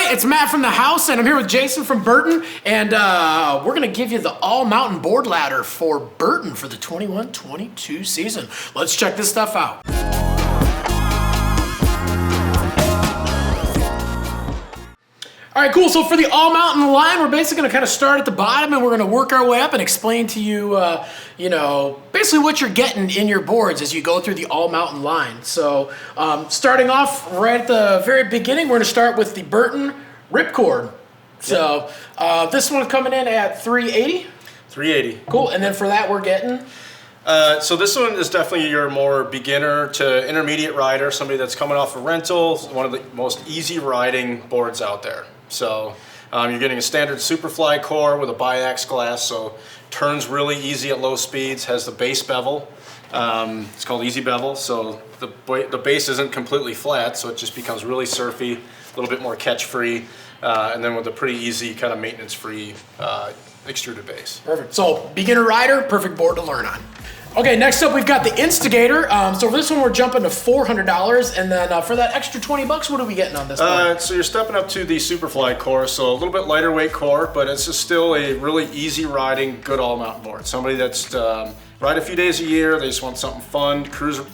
right, it's Matt from the house, and I'm here with Jayson from Burton, and we're going to give you the all-mountain board ladder for Burton for the 21-22 season. Let's check this stuff out. All right, cool. So for the all-mountain line, we're basically going to kind of start at the bottom, and we're going to work our way up and explain to you, basically what you're getting in your boards as you go through the all-mountain line. So starting off right at the very beginning, we're going to start with the Burton Ripcord. So this one's coming in at $380. $380. Cool. And then for that, we're getting... So this one is definitely your more beginner to intermediate rider, somebody that's coming off a rental, one of the most easy riding boards out there. So you're getting a standard Superfly core with a biax glass, so turns really easy at low speeds, has the base bevel. It's called Easy Bevel, so the base isn't completely flat, so it just becomes really surfy, a little bit more catch-free, and then with a pretty easy kind of maintenance-free extruded base. Perfect. So beginner rider, perfect board to learn on. Okay, next up we've got the Instigator. So for this one we're jumping to $400, and then for that extra $20, what are we getting on this one? So you're stepping up to the Superfly core, so a little bit lighter weight core, but it's just still a really easy riding, good all-mountain board. Somebody that's ride a few days a year, they just want something fun,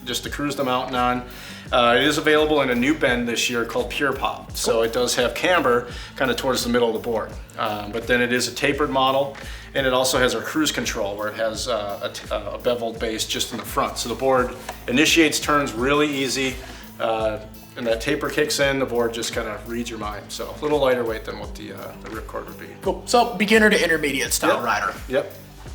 just to cruise the mountain on. It is available in a new bend this year called Pure Pop. So it does have camber kind of towards the middle of the board. But then it is a tapered model, and it also has our cruise control where it has a beveled base just in the front. So the board initiates turns really easy, and that taper kicks in, the board just kind of reads your mind. So a little lighter weight than what the Ripcord would be. Cool. So beginner to intermediate style rider. Yep.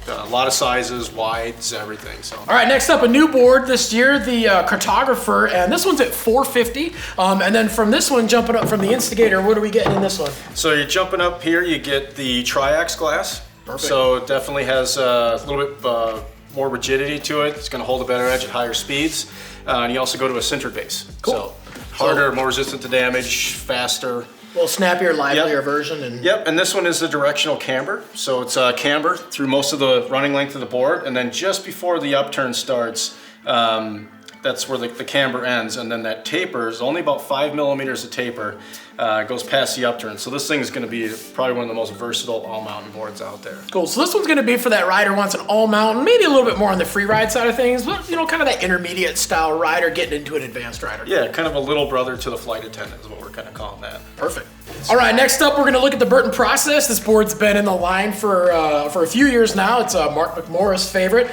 A lot of sizes, wides, everything. So. All right, next up, a new board this year, the Cartographer, and this one's at $450. And then from this one, jumping up from the Instigator, what are we getting in this one? So you're jumping up here, you get the Triax glass. Perfect. So it definitely has a little bit more rigidity to it. It's going to hold a better edge at higher speeds. And you also go to a sintered base. Cool. So harder, more resistant to damage, faster. A little snappier, livelier version. Yep, and this one is the directional camber. So it's camber through most of the running length of the board, and then just before the upturn starts, that's where the camber ends, and then that taper is only about 5 millimeters of taper. It goes past the upturn. So this thing is going to be probably one of the most versatile all-mountain boards out there. Cool. So this one's going to be for that rider who wants an all-mountain, maybe a little bit more on the free ride side of things, but kind of that intermediate style rider getting into an advanced rider. Yeah, kind of a little brother to the flight attendant is what we're kind of calling that. Perfect. All right, next up we're going to look at the Burton Process. This board's been in the line for a few years now. It's Mark McMorris' favorite.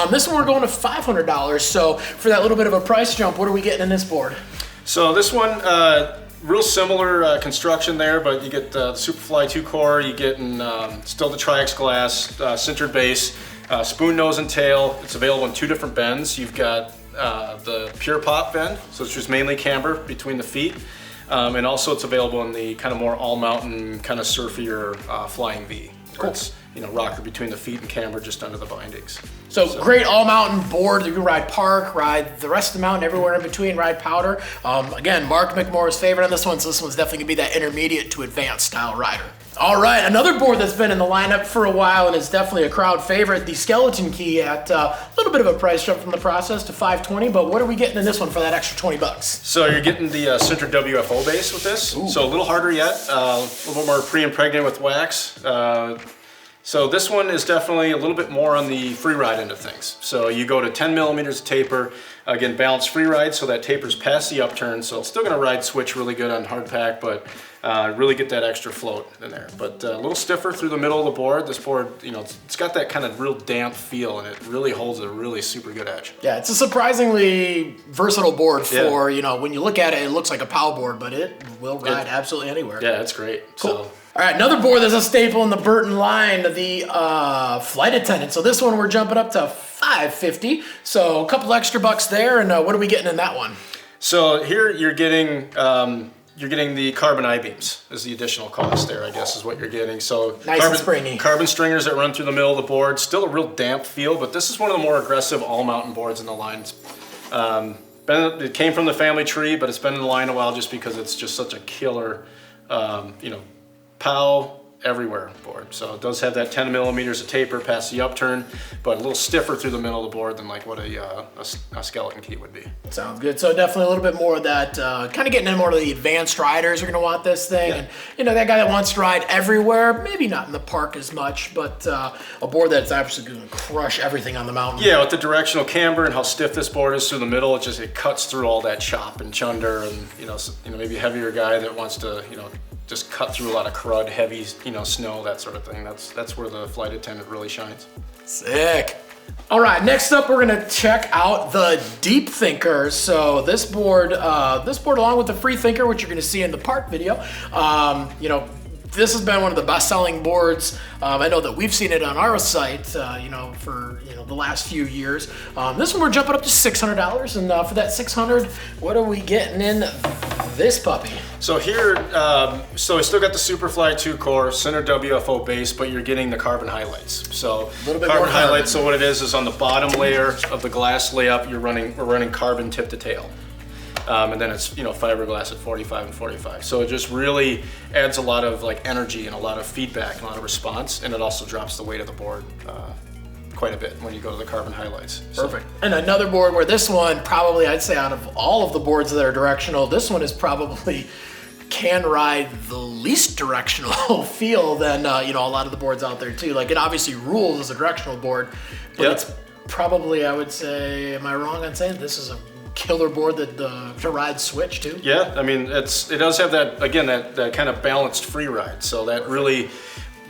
This one we're going to $500. So for that little bit of a price jump, what are we getting in this board? So this one, real similar construction there, but you get the Superfly 2 core, you get still the Triax glass, sintered base, spoon nose and tail. It's available in 2 different bends. You've got the Pure Pop bend, so it's just mainly camber between the feet. And also it's available in the kind of more all-mountain, kind of surfier flying V. Cool. It's, rocker between the feet and camber just under the bindings. So great all-mountain board. You can ride park, ride the rest of the mountain, everywhere in between, ride powder. Again, Mark McMorris' favorite on this one, so this one's definitely going to be that intermediate to advanced style rider. All right, another board that's been in the lineup for a while and is definitely a crowd favorite, the Skeleton Key at a little bit of a price jump from the Process to $520, but what are we getting in this one for that extra $20? So you're getting the sintered WFO base with this. Ooh. So a little harder yet, a little bit more pre-impregnated with wax. So this one is definitely a little bit more on the free ride end of things. So you go to 10 millimeters of taper, again, balanced free ride, so that taper's past the upturn, so it's still gonna ride switch really good on hardpack, but really get that extra float in there. But a little stiffer through the middle of the board. This board, it's got that kind of real damp feel, and it really holds a really super good edge. Yeah, it's a surprisingly versatile board for, when you look at it, it looks like a POW board, but it will ride absolutely anywhere. Yeah, it's great. Cool. So. All right, another board that's a staple in the Burton line, the Flight Attendant. So this one we're jumping up to $550. So a couple extra bucks there, and what are we getting in that one? So here you're getting the carbon I-beams as the additional cost there, I guess, is what you're getting. So nice and springy. Carbon stringers that run through the middle of the board. Still a real damp feel, but this is one of the more aggressive all-mountain boards in the line. It came from the family tree, but it's been in the line a while just because it's just such a killer, POW, everywhere board. So it does have that 10 millimeters of taper past the upturn, but a little stiffer through the middle of the board than like what a skeleton key would be. Sounds good. So definitely a little bit more of that, kind of getting in more of the advanced riders are going to want this thing. And, you know, that guy that wants to ride everywhere, maybe not in the park as much, but a board that's absolutely going to crush everything on the mountain. Yeah, with the directional camber and how stiff this board is through the middle, it cuts through all that chop and chunder, and maybe a heavier guy that wants to just cut through a lot of crud, heavy snow, that sort of thing. That's where the Flight Attendant really shines. Sick. All right, next up we're gonna check out the Deep Thinker. So this board along with the Free Thinker, which you're gonna see in the park video, this has been one of the best-selling boards. I know that we've seen it on our site, for the last few years. This one we're jumping up to $600, and for that $600, what are we getting in this puppy? So here, so we still got the Superfly 2 core, center WFO base, but you're getting the carbon highlights. So carbon highlights. So what it is on the bottom layer of the glass layup, we're running carbon tip to tail. And then it's fiberglass at 45 and 45. So it just really adds a lot of like energy and a lot of feedback and a lot of response, and it also drops the weight of the board quite a bit when you go to the carbon highlights. Perfect. And another board where this one probably, I'd say out of all of the boards that are directional, this one is probably can ride the least directional feel than a lot of the boards out there too. Like it obviously rules as a directional board, but it's probably, I would say, am I wrong on saying this is a killer board that to ride switch too? Yeah, I mean it does have that, again, that kind of balanced free ride. So that really,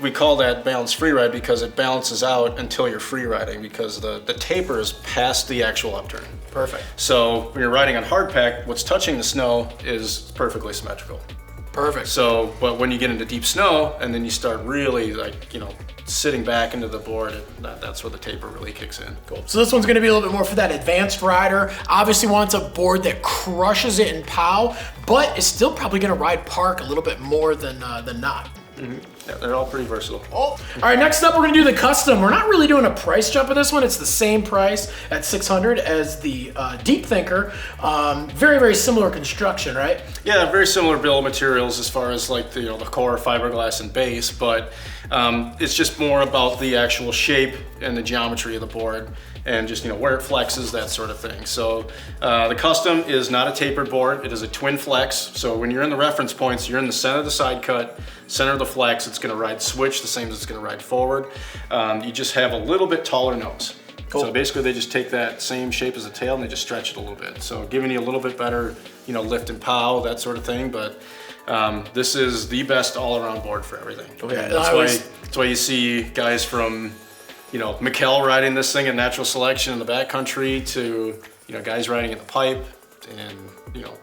we call that balanced free ride because it balances out until you're free riding, because the taper is past the actual upturn. Perfect. So when you're riding on hardpack, what's touching the snow is perfectly symmetrical. Perfect. So, but when you get into deep snow and then you start really sitting back into the board, that's where the taper really kicks in. Cool. So this one's going to be a little bit more for that advanced rider. Obviously wants a board that crushes it in POW, but is still probably going to ride park a little bit more than not. Mm-hmm. Yeah, they're all pretty versatile. Oh. All right, next up we're gonna do the custom. We're not really doing a price jump of this one. It's the same price at $600 as the Deep Thinker. Very, very similar construction, right? Yeah, very similar bill of materials as far as like the core, fiberglass, and base, but it's just more about the actual shape and the geometry of the board, and just where it flexes, that sort of thing. So the custom is not a tapered board, it is a twin flex. So when you're in the reference points, you're in the center of the side cut, center of the flex. It's going to ride switch the same as it's going to ride forward. You just have a little bit taller nose. Cool. So basically they just take that same shape as the tail and they just stretch it a little bit. So giving you a little bit better lift and pow, that sort of thing. But this is the best all-around board for everything. Okay. That's why you see guys from McKell riding this thing in natural selection in the backcountry to, guys riding in the pipe and,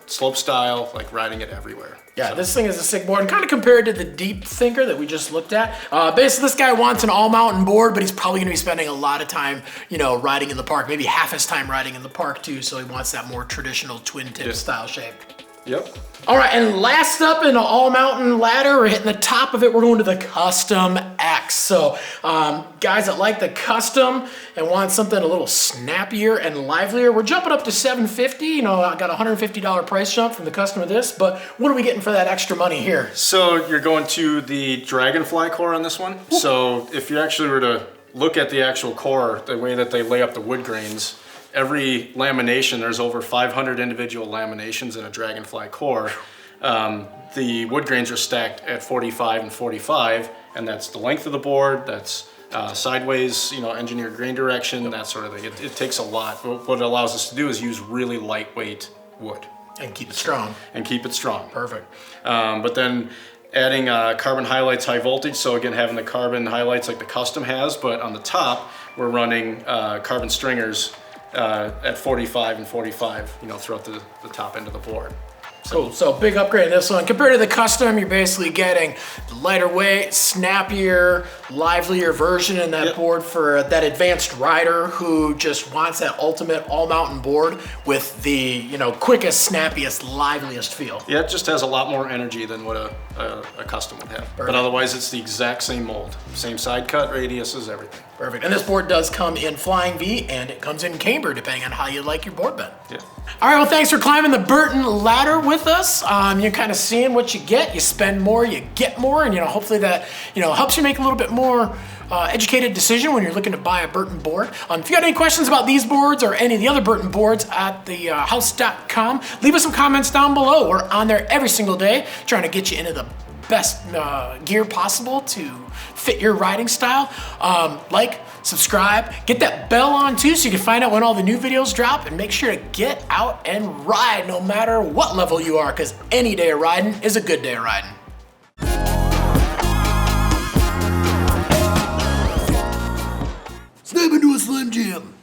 slope style, like riding it everywhere. Yeah, this thing is a sick board, and kind of compared to the Deep Thinker that we just looked at. Basically, this guy wants an all-mountain board, but he's probably going to be spending a lot of time, riding in the park, maybe half his time riding in the park too, so he wants that more traditional twin-tip style shape. Yep. All right, and last up in an all-mountain ladder, we're hitting the top of it, we're going to the Custom X. So guys that like the Custom and want something a little snappier and livelier, we're jumping up to $750. I got a $150 price jump from the Custom of this, but what are we getting for that extra money here? So you're going to the Dragonfly core on this one. Ooh. So if you actually were to look at the actual core, the way that they lay up the wood grains, every lamination, there's over 500 individual laminations in a Dragonfly core. The wood grains are stacked at 45 and 45, and that's the length of the board, that's sideways, engineered grain direction, that sort of thing. It takes a lot. What it allows us to do is use really lightweight wood. And keep it strong. Perfect. But then adding carbon highlights high voltage, so again, having the carbon highlights like the Custom has, but on the top, we're running carbon stringers at 45 and 45, throughout the top end of the board. Cool, so big upgrade in this one. Compared to the Custom, you're basically getting the lighter weight, snappier, livelier version in that board for that advanced rider who just wants that ultimate all-mountain board with the, quickest, snappiest, liveliest feel. Yeah, it just has a lot more energy than what a Custom would have. Perfect. But otherwise, it's the exact same mold. Same side cut, radiuses, everything. Perfect. And this board does come in Flying V and it comes in camber, depending on how you like your board bed. Yeah. All right, well, thanks for climbing the Burton ladder with us. You're kind of seeing what you get. You spend more, you get more, and hopefully that helps you make a little bit more educated decision when you're looking to buy a Burton board. If you got any questions about these boards or any of the other Burton boards at the house.com, leave us some comments down below. We're on there every single day trying to get you into the best gear possible to fit your riding style. Like, subscribe, get that bell on too so you can find out when all the new videos drop, and make sure to get out and ride no matter what level you are, because any day of riding is a good day of riding. Snap into a Slim Jim.